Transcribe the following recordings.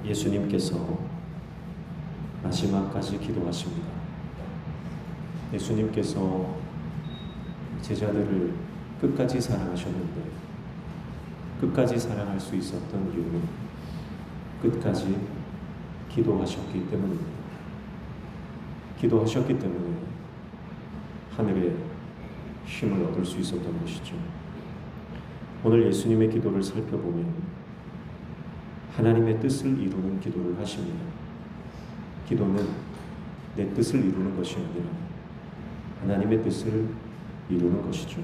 예수님께서 마지막까지 기도하십니다. 예수님께서 제자들을 끝까지 사랑하셨는데 끝까지 사랑할 수 있었던 이유는 끝까지 기도하셨기 때문입니다. 기도하셨기 때문에 하늘의 힘을 얻을 수 있었던 것이죠. 오늘 예수님의 기도를 살펴보면 하나님의 뜻을 이루는 기도를 하십니다. 기도는 내 뜻을 이루는 것이 아니라 하나님의 뜻을 이루는 것이죠.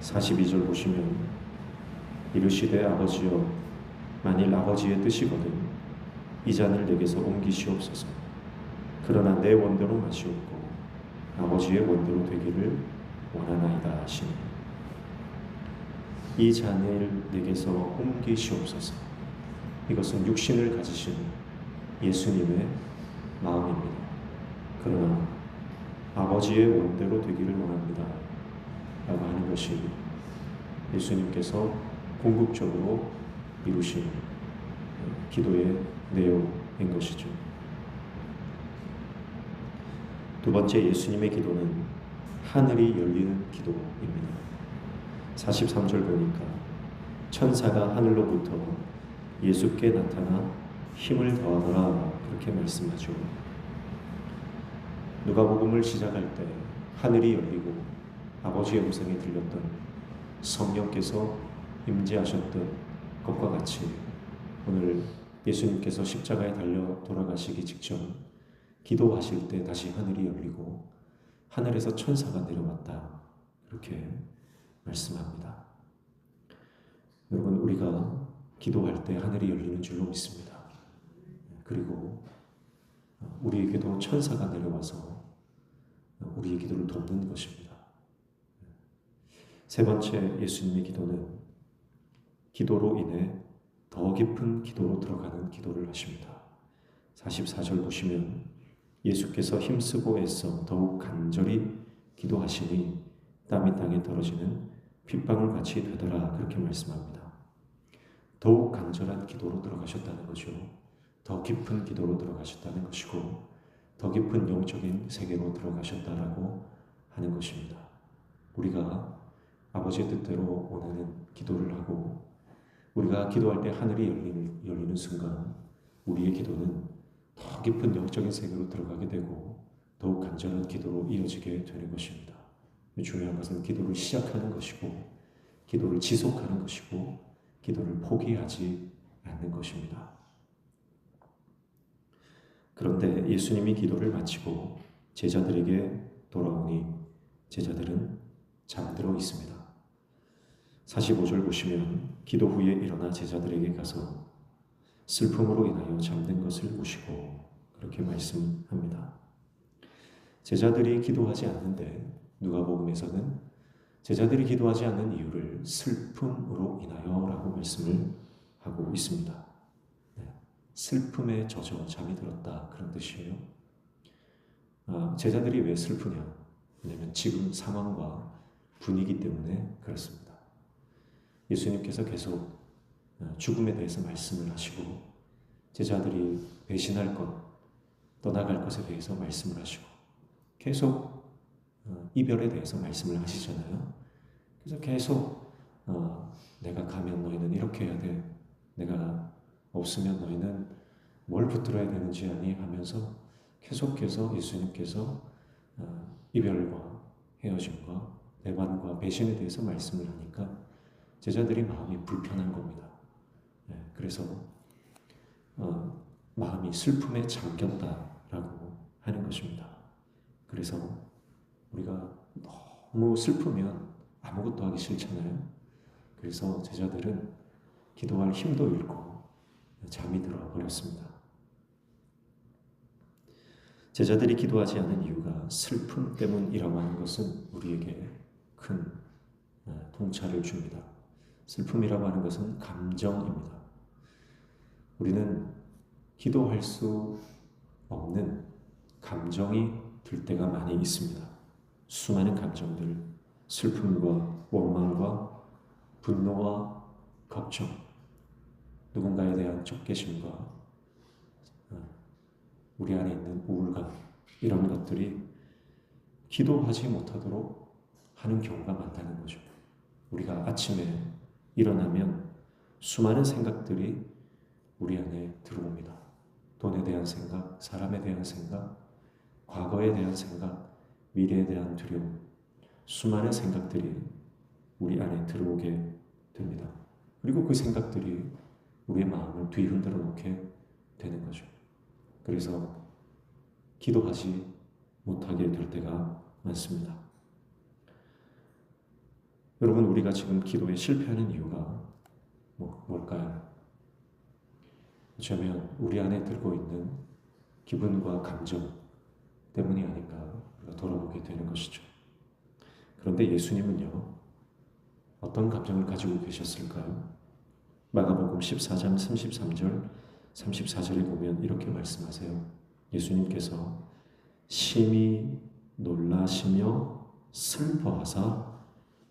42절 보시면 이르시되 아버지여 만일 아버지의 뜻이거든 이 잔을 내게서 옮기시옵소서. 그러나 내 원대로 마시옵고 아버지의 원대로 되기를 원하나이다 하시니 이 잔을 내게서 옮기시옵소서. 이것은 육신을 가지신 예수님의 마음입니다. 그러나 아버지의 원대로 되기를 원합니다 라고 하는 것이 예수님께서 궁극적으로 이루신 기도의 내용인 것이죠. 두 번째 예수님의 기도는 하늘이 열리는 기도입니다. 43절 보니까 천사가 하늘로부터 예수께 나타나 힘을 더하더라 그렇게 말씀하죠. 누가복음을 시작할 때 하늘이 열리고 아버지의 음성이 들렸던 성령께서 임재하셨던 것과 같이 오늘 예수님께서 십자가에 달려 돌아가시기 직전 기도하실 때 다시 하늘이 열리고 하늘에서 천사가 내려왔다 그렇게 말씀합니다. 여러분, 우리가 기도할 때 하늘이 열리는 줄로 믿습니다. 그리고 우리에게도 천사가 내려와서 우리의 기도를 돕는 것입니다. 세 번째 예수님의 기도는 기도로 인해 더 깊은 기도로 들어가는 기도를 하십니다. 44절 보시면 예수께서 힘쓰고 애써 더욱 간절히 기도하시니 땀이 땅에 떨어지는 핏방울 같이 되더라 그렇게 말씀합니다. 더욱 간절한 기도로 들어가셨다는 거죠. 더 깊은 기도로 들어가셨다는 것이고 더 깊은 영적인 세계로 들어가셨다라고 하는 것입니다. 우리가 아버지의 뜻대로 원하는 기도를 하고 우리가 기도할 때 하늘이 열리는 순간 우리의 기도는 더 깊은 영적인 세계로 들어가게 되고 더욱 간절한 기도로 이어지게 되는 것입니다. 중요한 것은 기도를 시작하는 것이고 기도를 지속하는 것이고 기도를 포기하지 않는 것입니다. 그런데 예수님이 기도를 마치고 제자들에게 돌아오니 제자들은 잠들어 있습니다. 45절 보시면 기도 후에 일어나 제자들에게 가서 슬픔으로 인하여 잠든 것을 보시고 그렇게 말씀합니다. 제자들이 기도하지 않는데 누가복음에서는 제자들이 기도하지 않는 이유를 슬픔으로 인하여 라고 말씀을 하고 있습니다. 슬픔에 젖어 잠이 들었다 그런 뜻이에요. 제자들이 왜 슬프냐? 왜냐하면 지금 상황과 분위기 때문에 그렇습니다. 예수님께서 계속 죽음에 대해서 말씀을 하시고 제자들이 배신할 것, 떠나갈 것에 대해서 말씀을 하시고 계속 이별에 대해서 말씀을 하시잖아요. 그래서 계속 내가 가면 너희는 이렇게 해야 돼. 내가 없으면 너희는 뭘 붙들어야 되는지 아니 하면서 계속해서 예수님께서 이별과 헤어짐과 배반과 배신에 대해서 말씀을 하니까 제자들이 마음이 불편한 겁니다. 그래서 마음이 슬픔에 잠겼다라고 하는 것입니다. 그래서 우리가 너무 슬프면 아무것도 하기 싫잖아요. 그래서 제자들은 기도할 힘도 잃고 잠이 들어 버렸습니다. 제자들이 기도하지 않은 이유가 슬픔 때문이라고 하는 것은 우리에게 큰 통찰을 줍니다. 슬픔이라고 하는 것은 감정입니다. 우리는 기도할 수 없는 감정이 들 때가 많이 있습니다. 수많은 감정들, 슬픔과 원망과 분노와 걱정, 누군가에 대한 적개심과 우리 안에 있는 우울감, 이런 것들이 기도하지 못하도록 하는 경우가 많다는 거죠. 우리가 아침에 일어나면 수많은 생각들이 우리 안에 들어옵니다. 돈에 대한 생각, 사람에 대한 생각, 과거에 대한 생각, 미래에 대한 두려움, 수많은 생각들이 우리 안에 들어오게 됩니다. 그리고 그 생각들이 우리의 마음을 뒤흔들어 놓게 되는 거죠. 그래서 기도하지 못하게 될 때가 많습니다. 여러분, 우리가 지금 기도에 실패하는 이유가 뭘까요? 어쩌면 우리 안에 들고 있는 기분과 감정 때문이 아닌가 우리가 돌아보게 되는 것이죠. 그런데 예수님은요, 어떤 감정을 가지고 계셨을까요? 마가복음 14장 33절, 34절에 보면 이렇게 말씀하세요. 예수님께서 심히 놀라시며 슬퍼하사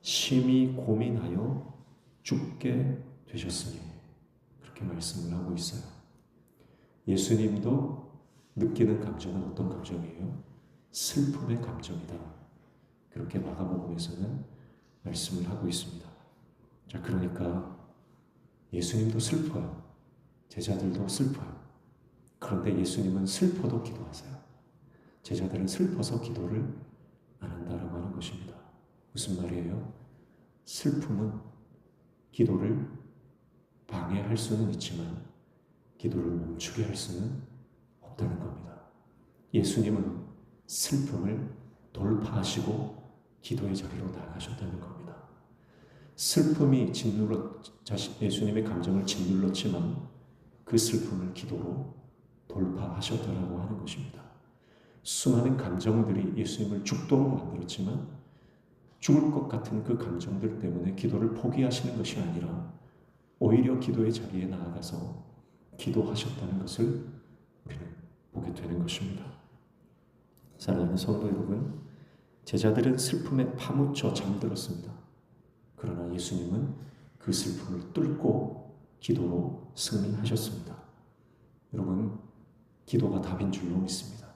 심히 고민하여 죽게 되셨으니, 그렇게 말씀을 하고 있어요. 예수님도 느끼는 감정은 어떤 감정이에요? 슬픔의 감정이다. 그렇게 마가복음에서는 말씀을 하고 있습니다. 자, 그러니까 예수님도 슬퍼요. 제자들도 슬퍼요. 그런데 예수님은 슬퍼도 기도하세요. 제자들은 슬퍼서 기도를 안 한다라고 하는 것입니다. 무슨 말이에요? 슬픔은 기도를 방해할 수는 있지만 기도를 멈추게 할 수는 없다는 겁니다. 예수님은 슬픔을 돌파하시고 기도의 자리로 나가셨다는 겁니다. 슬픔이 예수님의 감정을 짓눌렀지만 그 슬픔을 기도로 돌파하셨다라고 하는 것입니다. 수많은 감정들이 예수님을 죽도록 만들었지만 죽을 것 같은 그 감정들 때문에 기도를 포기하시는 것이 아니라 오히려 기도의 자리에 나아가서 기도하셨다는 것을 우리는 보게 되는 것입니다. 사랑하는 성도 여러분, 제자들은 슬픔에 파묻혀 잠들었습니다. 그러나 예수님은 그 슬픔을 뚫고 기도로 승리하셨습니다. 여러분, 기도가 답인 줄로 믿습니다.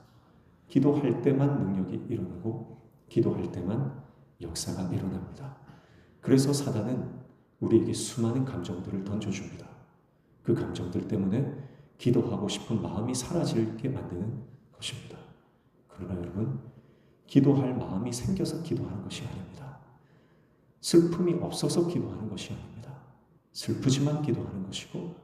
기도할 때만 능력이 일어나고 기도할 때만 역사가 일어납니다. 그래서 사단은 우리에게 수많은 감정들을 던져줍니다. 그 감정들 때문에 기도하고 싶은 마음이 사라지게 만드는 것입니다. 그러나 여러분, 기도할 마음이 생겨서 기도하는 것이 아닙니다. 슬픔이 없어서 기도하는 것이 아닙니다. 슬프지만 기도하는 것이고,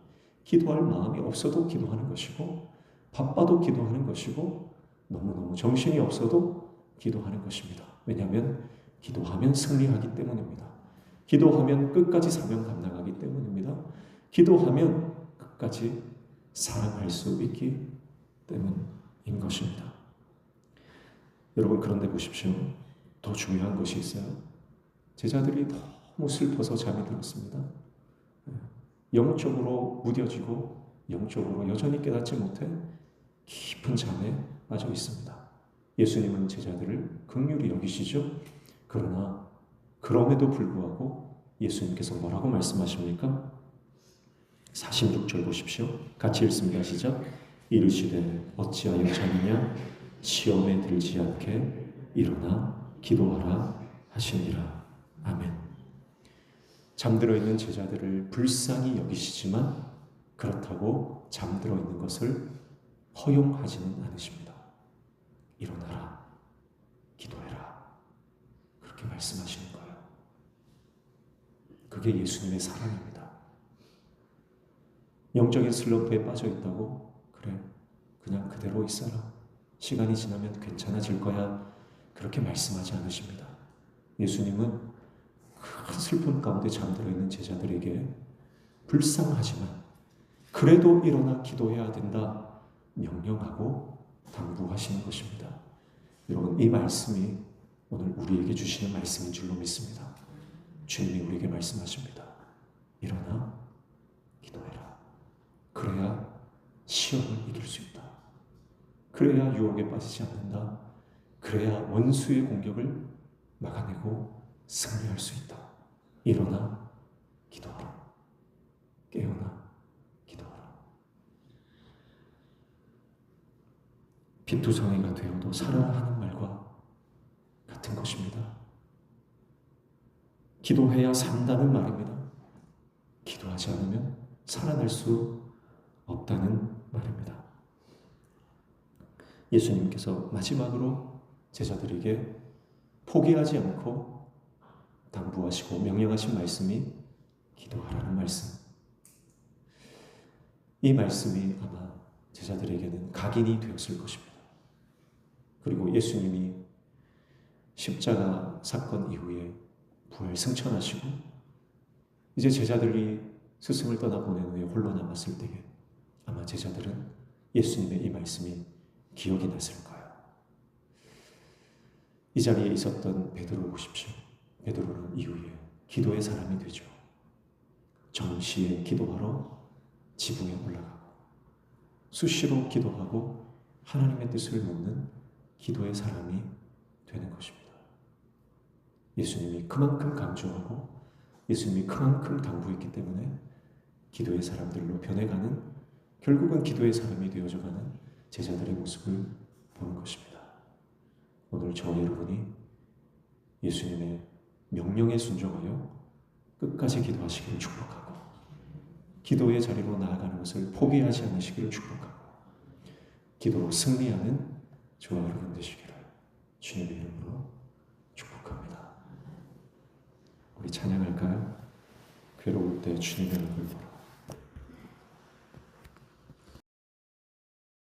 기도할 마음이 없어도 기도하는 것이고, 바빠도 기도하는 것이고, 너무너무 정신이 없어도 기도하는 것입니다. 왜냐하면 기도하면 승리하기 때문입니다. 기도하면 끝까지 사명 감당하기 때문입니다. 기도하면 끝까지 사랑할 수 있기 때문인 것입니다. 여러분, 그런데 보십시오. 더 중요한 것이 있어요. 제자들이 너무 슬퍼서 잠이 들었습니다. 영적으로 무뎌지고 영적으로 여전히 깨닫지 못해 깊은 잠에 빠져 있습니다. 예수님은 제자들을 긍휼히 여기시죠. 그러나 그럼에도 불구하고 예수님께서 뭐라고 말씀하십니까? 46절 보십시오. 같이 읽습니다. 시작. 이르시되 어찌하여 자느냐? 시험에 들지 않게 일어나 기도하라 하시니라. 아멘. 잠들어 있는 제자들을 불쌍히 여기시지만 그렇다고 잠들어 있는 것을 허용하지는 않으십니다. 일어나라, 기도해라, 그렇게 말씀하시는 거예요. 그게 예수님의 사랑입니다. 영적인 슬럼프에 빠져 있다고 그래, 그냥 그대로 있어라, 시간이 지나면 괜찮아질 거야, 그렇게 말씀하지 않으십니다. 예수님은 큰 슬픔 가운데 잠들어 있는 제자들에게 불쌍하지만 그래도 일어나 기도해야 된다 명령하고 당부하시는 것입니다. 여러분, 이 말씀이 오늘 우리에게 주시는 말씀인 줄로 믿습니다. 주님이 우리에게 말씀하십니다. 일어나 기도해라. 그래야 시험을 이길 수 있다. 그래야 유혹에 빠지지 않는다. 그래야 원수의 공격을 막아내고 승리할 수 있다. 일어나 기도하라. 깨어나 기도하라. 빈투성이가 되어도 살아라 하는 말과 같은 것입니다. 기도해야 산다는 말입니다. 기도하지 않으면 살아날 수 없다는 말입니다. 예수님께서 마지막으로 제자들에게 포기하지 않고 당부하시고 명령하신 말씀이 기도하라는 말씀. 이 말씀이 아마 제자들에게는 각인이 되었을 것입니다. 그리고 예수님이 십자가 사건 이후에 부활 승천하시고 이제 제자들이 스승을 떠나보낸 후에 홀로 남았을 때에 아마 제자들은 예수님의 이 말씀이 기억이 났을 거예요. 이 자리에 있었던 베드로 보십시오. 베드로는 이후에 기도의 사람이 되죠. 정시에 기도하러 지붕에 올라가고 수시로 기도하고 하나님의 뜻을 묻는 기도의 사람이 되는 것입니다. 예수님이 그만큼 강조하고 예수님이 그만큼 당부했기 때문에 기도의 사람들로 변해가는, 결국은 기도의 사람이 되어져가는 제자들의 모습을 보는 것입니다. 오늘 저와 여러분이 예수님의 명령에 순종하여 끝까지 기도하시기를 축복하고 기도의 자리로 나아가는 것을 포기하지 않으시기를 축복하고 기도로 승리하는 저와 여러분 되시기를 주님의 이름으로 축복합니다. 우리 찬양할까요? 괴로울 때 주님의 얼굴 보라.